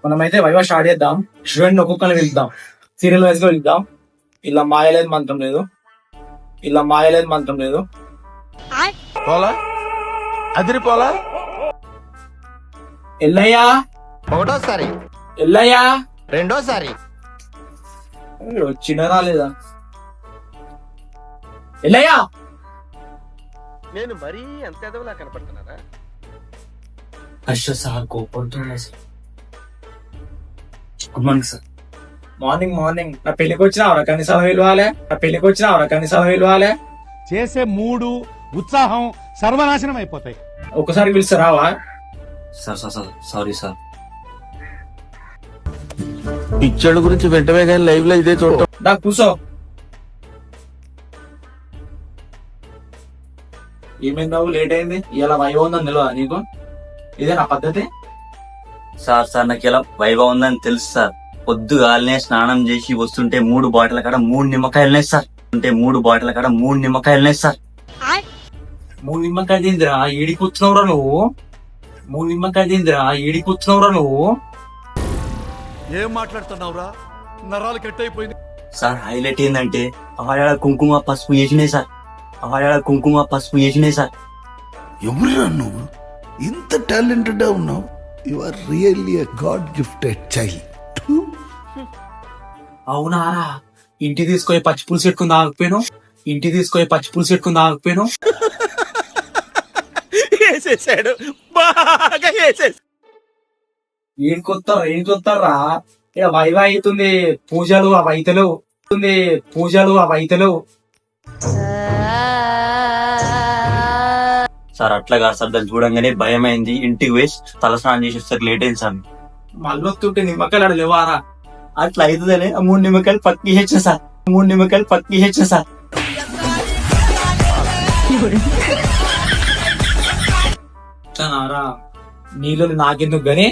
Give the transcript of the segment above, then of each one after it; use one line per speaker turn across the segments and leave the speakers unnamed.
మనమైతే viva start చేద్దాం. Student ఒక్కొక్కరిని వెళ్దాం, సీరియల్ వైజ్ గా వెళ్దాం. ఇలా మాయలేదు మంత్రం లేదు, ఇలా మాయలేదు మంత్రం లేదు.
పోలా అదిరిపోలా
ఎల్లయ్యా,
ఒకటోసారి
ఎల్లయ్యా
రెండోసారి
వచ్చినా రాలేదా? ఎల్లయ్యా,
నేను మరీ అంత ఎదవలా కనపడుతున్నారా?
అశ్వ సార్ కోపడుతున్నా sir. Good morning sir. Morning morning నా పెళ్లికి వచ్చినావరా కనీసం పిలవాలే, నా పెళ్లికి వచ్చినావరా కనీసం పిలవాలే.
చేసే మూడు ఉత్సాహం సర్వనాశనం అయిపోతాయి.
ఒకసారి పిలిచి రావా?
Sir sir sir sorry sir.
పిచ్చోళ్ళ గురించి వెంటనే కానీ లైవ్ లో ఇదే చూడటం.
దా కూసో. ఏమైందావు లేట్ అయింది? ఇలా వైభవం ఉందని తెలియదా నీకు? ఇదే నా పద్ధతి.
సార్ సార్ నాకు ఇలా వైభవం ఉందని తెలుసు సార్. పొద్దుగాలనే స్నానం చేసి వస్తుంటే 3 బాటిల్ కాడ 3 నిమ్మకాయలున్నాయి సార్. అంటే 3 బాటిల్ కాడ 3 నిమ్మకాయలున్నాయి సార్.
3 నిమ్మకాయలు తిందిరా ఈడికొచ్చినవురా నువ్వు? 3 నిమ్మకాయలు తిందిరా ఈడికొచ్చినవురా నువ్వు?
ఏం మాట్లాడుతున్నావురా? నరాలు కట్ అయిపోయింది.
సార్ హైలైట్ ఏంటంటే ఆడ కుంకుమ పసుపు వేసినాయి సార్. ఆడ కుంకుమ పసుపు వేసినాయి సార్.
ఎవరురా నువ్వు? ఇంత టాలెంటెడ్ ఉన్నావు. You are really a God gifted child.
అవునారా? ఇంటి తీసుకొని పచ్చి పులుసు పెట్టుకుని తాగకపోయాను, ఇంటి తీసుకొని పచ్చి పులుసు పెట్టుకుని తాగకపోయాను.
వేసేసాడు, బాగా వేసేసాడు.
ఏంకొత్తారా? ఇక వైవా అవుతుంది, పూజలు ఆ వైతలు పూజలు ఆ వైతలు.
సార్ అట్లా కాదు సార్, దాన్ని చూడంగానే భయమైంది. ఇంటికి వేసి తలస్నానం చేసి వస్తారు, లేట్ అయింది సార్.
మళ్ళొత్తుంటే నిమ్మకాయలు ఆడ లేవారా?
అట్లా అవుతుందనే 3 నిమ్మకాయలు పక్కి హెచ్చా సార్. 3 నిమ్మకాయలు పక్కి హెచ్చా సార్.
నీళ్ళు నాకెందుకు గానీ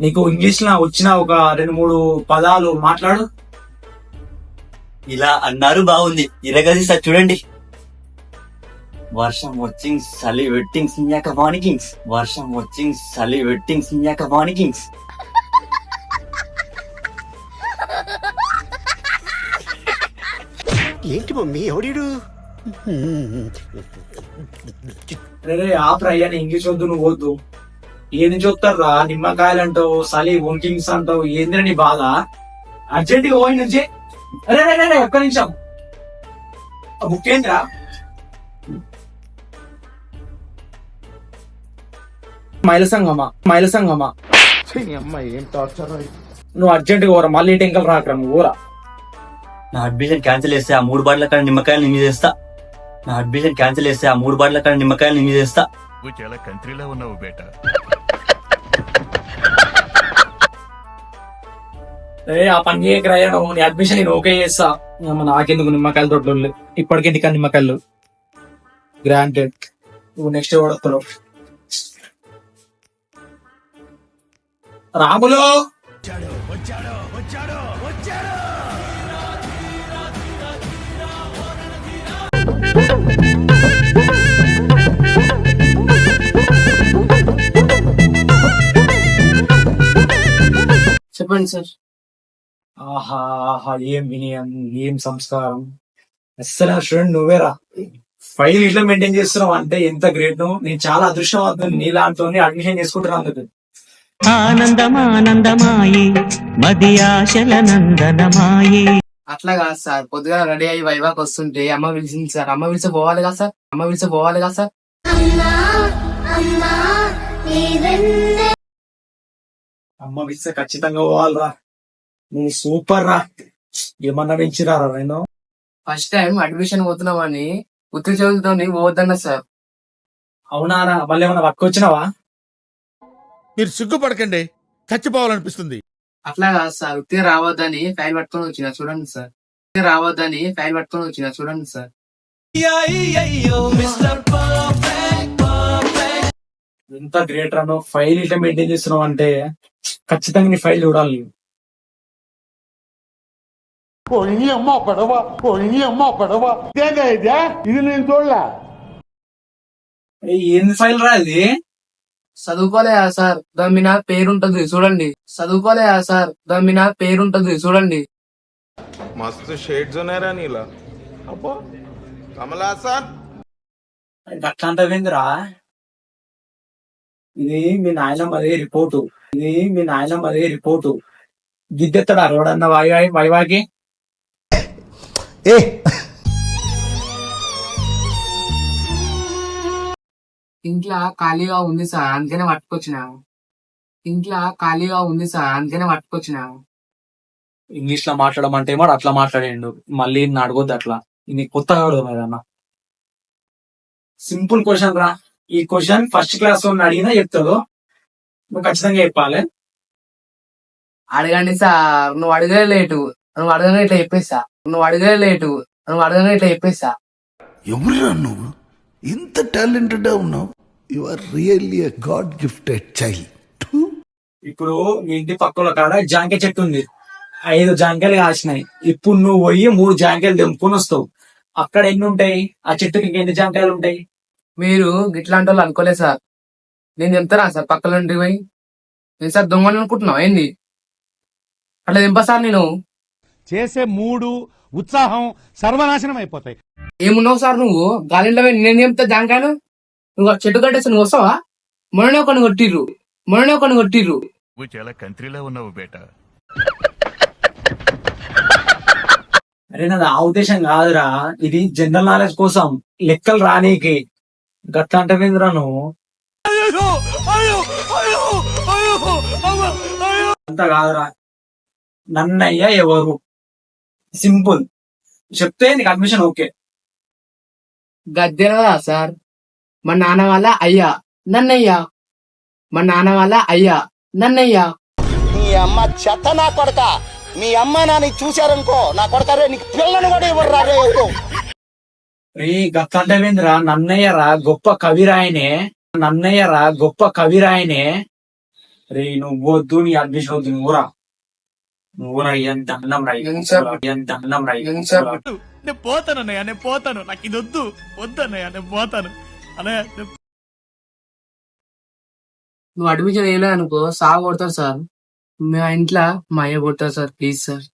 నీకు ఇంగ్లీష్ లో వచ్చిన ఒక 2-3 పదాలు మాట్లాడు.
ఇలా అన్నారు బాగుంది. ఇరగది సార్ చూడండి. వర్షం వచ్చింగ్ చలి వెట్టింగ్ సింయాక వానికింగ్స్. వర్షం వచ్చింగ్ చలి వెట్టింగ్ సింయాక వానికింగ్స్.
ఏంటి మమ్మీ ఎవడీడు?
రే ఆపరా అయ్యాని ఇంగ్లీష్ వద్దు, నువ్వు వద్దు. ఏ నుంచి వస్తారా? నిమ్మకాయలు అంటావు, సలి వంకింగ్స్ అంటావు, ఏంద్ర నీ బాధ? అర్జెంట్ గా పోయి నుంచి అరే ఒక్క నిమిషం. బుక్ ఏంద్రా? మైలసంగమా
ఏం టార్చర్.
నువ్వు అర్జెంట్ గా ఊరా, మళ్ళీ టెంకలు రాకరా నువ్వు ఊరా.
నా అడ్మిషన్ క్యాన్సిల్ చేస్తే ఆ 3 బాటిల కాడ నిమ్మకాయలు నీ మీద వేస్తా. నా అడ్మిషన్ క్యాన్సిల్ చేస్తే ఆ 3 బాటిల కాడ నిమ్మకాయలు నీ మీద వేస్తా.
నువ్వు చాలా కంట్రీలో ఉన్నావు బేటా.
ఆ పని చేయకరాయా నువ్వు. నీ అడ్మిషన్ నేను ఓకే చేస్తా. నాకెందుకు నిమ్మకాయలు తోటలు? ఇప్పటికే నీకు నిమ్మకాయలు గ్రాంటెడ్. నువ్వు నెక్స్ట్ వాడతావు. రాములు చెప్పండి సార్. ఆహా ఏం వినయం, ఏం సంస్కారం. అస్సలు స్టూడెంట్ నువ్వేరా. ఫైల్ ఇట్లా మెయింటైన్ చేస్తున్నావు అంటే ఎంత గ్రేట్ నువ్వు. నేను చాలా అదృష్టవంతుని నీలాంటి అడ్మిషన్ చేసుకుంటున్నా. అందుకు
ఆనందమానందమాయే మది ఆశల నందనమాయే.
అట్లా కాదు సార్, పొద్దుగా రెడీ అయ్యి వైవాకి వస్తుంటే అమ్మ పిలిచింది సార్. అమ్మ పిలిచి పోవాలి కదా సార్, అమ్మ పిలిచి పోవాలి కదా సార్.
అమ్మ పిలిస్తే ఖచ్చితంగా పోవాలరా. నువ్వు సూపర్ రా. ఏమన్నా పెంచిరారా నేను?
ఫస్ట్ టైం అడ్మిషన్ పోతున్నామని ఉత్తి చదువుతో పోవద్దన్న సార్.
అవునారా? మళ్ళీ ఏమన్నా పక్క వచ్చినావా?
మీరు సిగ్గుపడకండి, చచ్చిపోవాలనిపిస్తుంది.
అట్లా కాదు సార్, ఉత్తిగా రావద్దని ఫైల్ పట్టుకొని వచ్చిన చూడండి సార్. రావద్దని ఫైల్ పట్టుకొని వచ్చిన చూడండి సార్.
ఎంత గ్రేట్ రా. ఫైల్ ఇట్లా మెయింటైన్ చేస్తున్నావు అంటే ఖచ్చితంగా నీ ఫైల్ చూడాలి.
ఇది నేను చూడలే.
ఏంది ఫైల్ రా ఇది?
చదువుకోలేదా సార్ దాని మీద పేరుంటది చూడండి. చదువుకోలేదా సార్ దాని మీద పేరుంటది చూడండి.
మస్తు షేడ్స్ ఉన్నాయరా నీలా. అబ్బో కమలాసన్.
అట్లా అంటవేందిరా? ఇది మీ నాయనమ్మదే రిపోర్టు. గిద్దెత్తడా రోడన్న వైవాకి?
ఏ
ఇంట్లో ఖాళీగా ఉంది సార్ అందుకనే పట్టుకొచ్చినా.
ఇంగ్లీష్ లో మాట్లాడమంటే వాడు అట్లా మాట్లాడిండు. మళ్ళీ నిన్ను అడగొద్దు అట్లా. ఇది కొత్తగా అడగదు ఏదన్నా. సింపుల్ క్వశ్చన్ రా. ఈ క్వశ్చన్ ఫస్ట్ క్లాస్ లో అడిగినా చెప్తాడు. నువ్వు ఖచ్చితంగా చెప్పాలి.
అడగండి సార్. నువ్వు అడగలే లేటు. నువ్వు అడగనే ఇట్లా చెప్పేస్తా.
ఎవరురా నువ్వు ఇంత టాలెంటెడ్ ఉన్నావు? You are really a God gifted child.
ఇప్పుడు మీ ఇంటి పక్కల కాడ జాంకాయ చెట్టు ఉంది. 5 జాంకాయలు కాసినాయి. ఇప్పుడు నువ్వు పోయి 3 జాంకాయలు తెంపుకొని వస్తావు. అక్కడ ఎన్ని ఉంటాయి? ఆ చెట్టుకి ఇంకెన్ని జాంకాయలు ఉంటాయి?
మీరు గిట్లాంటి వాళ్ళు అనుకోలేదు సార్. నేను చెప్తారా సార్ పక్కన పోయి? నేను సార్ దొంగని అనుకుంటున్నావు ఏంది? అట్లా దింపా సార్ నేను.
చేసే మూడు ఉత్సాహం సర్వనాశనం అయిపోతాయి.
ఏమున్నావు సార్ నువ్వు? గాలింట్లో నేను చెప్తా జాంకాయలు. నువ్వు చెట్టు కట్టేసి నువ్వు వస్తావా? మొన్ననే కొన్ని కొట్టిర్రు.
నువ్వు చాలా కంట్రీలో ఉన్నావు బేటా.
అరే నాది ఆ ఉద్దేశం కాదురా. ఇది జనరల్ నాలెడ్జ్ కోసం, లెక్కలు రానీకి. గట్లా అంటవేంద్రా నువ్వు? అంత కాదురా. నన్నయ్య ఎవరు? సింపుల్ చెప్తే నీకు అడ్మిషన్ ఓకే.
గద్దెలా సార్? మా నాన్న వాళ్ళ అయ్యా నన్నయ్య.
నీ అమ్మ చెత్త నా కొడక. మీ అమ్మ నాని చూశారనుకో నా కొడక రే నీకు పిల్లని కూడా ఇవ్వరు రా రే ఎవరు.
రే గట్లా అంటవేంద్రా? నన్నయ్యరా గొప్ప కవిరాయనే. రే నువ్వు వద్దు, నీ అడ్మిషన్ వద్దు. నువ్వురా ఎంత అన్నం రాయి.
నేను పోతానన్నయ్య, నాకు ఇది వద్దన్నయ్య, నేను పోతాను అన్నయ్య.
నువ్వు అడ్మిషన్ వేయలే అనుకో సాగు కొడతారు సార్. మా ఇంట్లో మా అయ్య కొడతారు సార్. ప్లీజ్ సార్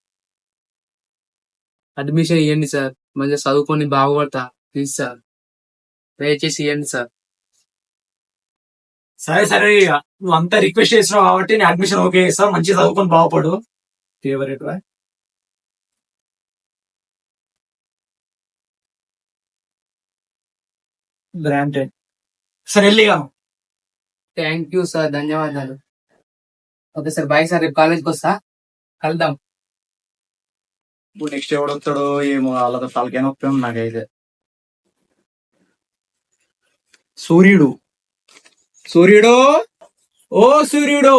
అడ్మిషన్ ఇవ్వండి సార్. మంచిగా చదువుకొని బాగుపడతా. ప్లీజ్ సార్ దయచేసి ఇవ్వండి సార్.
సరే ఇక నువ్వు అంతా రిక్వెస్ట్ చేసినావు కాబట్టి నేను అడ్మిషన్ ఓకే చేస్తా. మంచి చదువుకొని బాగుపడు. ఫేవరెట్ రా. గ్రాంటెడ్. సరే వెళ్ళిగా.
థ్యాంక్ యూ సార్, ధన్యవాదాలు. Okay sir, bye sir. రేపు కాలేజ్కి వస్తా, కలుద్దాం.
ఇప్పుడు నెక్స్ట్ ఎవడు వస్తాడో ఏమో, వాళ్ళతో తలకాయ నొప్పి ఉంది నాకైతే. సూర్యుడు ఓ సూర్యుడు.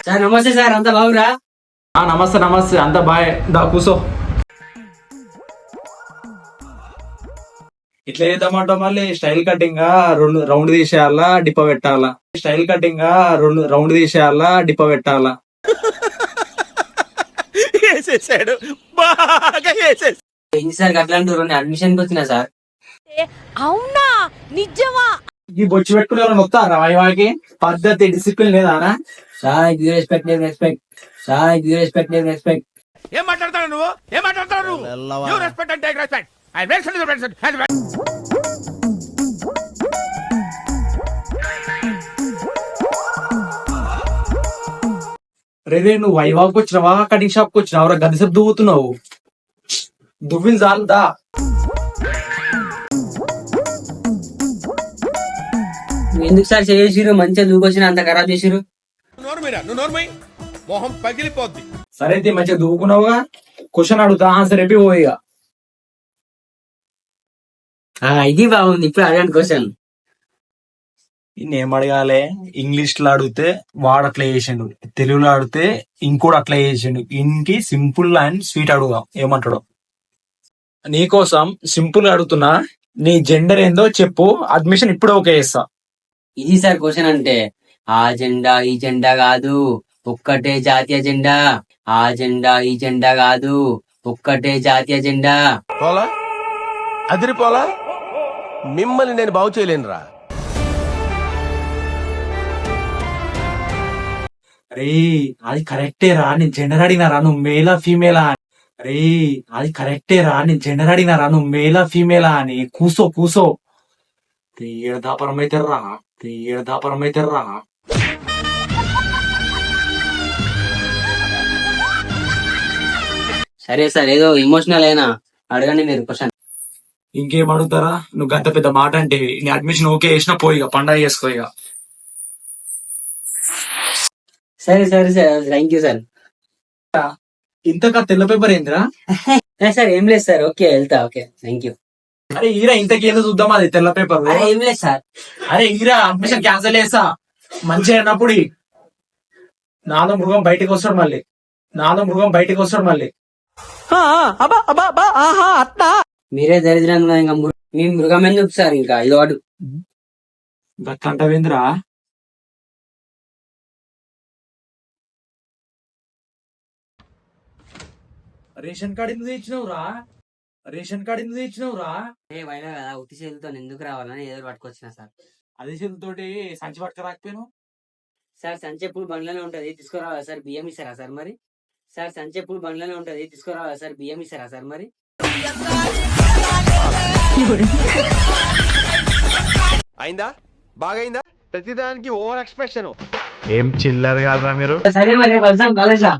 సార్ నమస్తే సార్, అంతా బాగురా?
నమస్తే అంతా బాయ్. దా కూసో. ఇట్లా చేద్దామంటావు మళ్ళీ? స్టైల్ కటింగ్ రౌండ్ తీసేయాలా, డిప్ప పెట్టాలా?
వేసేసాడు, బాగా వేసేసాడు.
ఏంటి సార్ అట్లాంటి అడ్మిషన్ కి వచ్చినా సార్?
అవునా, నిజమా?
ఈ బొచ్చు పెట్టుకునే వాళ్ళని వస్తారా వైవాకి? పద్ధతి డిసిప్లిన్ లేదానా?
Sir respect.
ఏం మాట్లాడతాడు నువ్వు? రెస్పెక్ట్ అంటే రెస్పెక్ట్.
రే నువ్వు వైవాకి వచ్చినావా, కటింగ్ షాప్ కి వచ్చినావా? గదిసేపు దువ్వుతున్నావు. దువ్విన చాలుదా?
ఎందుకు సార్ చేసిరు? మంచిగా దూకొచ్చిన అంత ఖరాబ్ చేసిరు.
మొహం పగిలిపోద్ది.
సరే అయితే మంచిగా దువ్వుకున్నావుగా. క్వశ్చన్ అడుగుతా, ఆన్సర్ చెప్పి పోయిగా.
ఇది బాగుంది. ఇప్పుడు అడగండి క్వశ్చన్.
ఏం అడగాలి? ఇంగ్లీష్ లో అడిగితే వాడు అట్లా చేసిండు, తెలుగులో అడిగితే ఇంకోటి అట్లా చేసిండు. ఇంకి సింపుల్ అండ్ స్వీట్ అడుగుదాం, ఏమంటాడు? నీకోసం సింపుల్ అడుగుతున్నా. నీ జెండర్ ఏందో చెప్పు, అడ్మిషన్ ఇప్పుడు ఓకే చేస్తా.
ఇది సార్ క్వశ్చన్ అంటే? ఆ జెండా ఈ జెండా కాదు, ఒక్కటే జాతీయ జెండా. ఆ జెండా ఈ జెండా కాదు, ఒక్కటే జాతీయ జెండా.
పోలా అదిరిపోలా మిమ్మల్ని నేను బాగు చేయలేనురా.
అరే అది కరెక్టే రా, నేను జెండర్ అడిగినారా నువ్వు మేలా ఫీమేలా అని. అరే అది కరెక్టే రా, నేను జెండర్ అడిగినారా నువ్వు మేలా ఫీమేలా అని. కూసో కూసో తీయడదాపరం అయితే రా.
సరే సార్, ఏదో ఎమోషనల్ అయినా అడగండి మీరు క్వశ్చన్.
ఇంకేం అడుగుతారా, నువ్వు గంట పెద్ద మాట అంటే నీ అడ్మిషన్ ఓకే చేసినా పోయి ఇక పండగ చేసుకో ఇక.
సరే సరే సార్, థ్యాంక్ యూ సార్.
ఇంతకా తెల్ల పేపర్ ఏందిరా?
సార్ ఏం లేదు సార్, ఓకే వెళ్తా. Okay thank you.
అరే ఈరా ఇంతకి ఏదో చూద్దాం, అది తెల్ల పేపర్.
ఏం లేదు సార్.
అరే ఈరా అడ్మిషన్ క్యాన్సిల్ చేస్తా మంచిగా అన్నప్పుడు. నాలో మృగం బయటకు వస్తాడు మళ్ళీ.
మీరే దరిద్రంగా ఇంకా మీ మృగం ఎందుకు సార్, ఇంకా ఇది వాడు.
గట్లంటవేంద్రా? రేషన్ కార్డు ఎందుకు తెచ్చినావురా?
వైనా కదా, ఉట్టి చేతులతో ఎందుకు రావాలని ఏదో పట్టుకొచ్చిన సార్.
అదే చేతులతోటి సంచి పట్టుక రాకపోయాను
సార్. సంచి ఎప్పుడు బండ్లోనే ఉంటది, తీసుకురావాలా సార్? బియ్యం ఇస్తారా సార్ మరి? సార్ సంచి ఎప్పుడు బండ్లోనే ఉంటది, తీసుకురావాలా సార్? బియ్యం ఇస్తారా సార్ మరి?
అయిందా? బాగైందా? ప్రతిదానికి ఓవర్ ఎక్స్ప్రెషన్.
ఏం చిల్లర కాదురా మీరు.
సరే మరి, వెళ్దాం కాలేజా.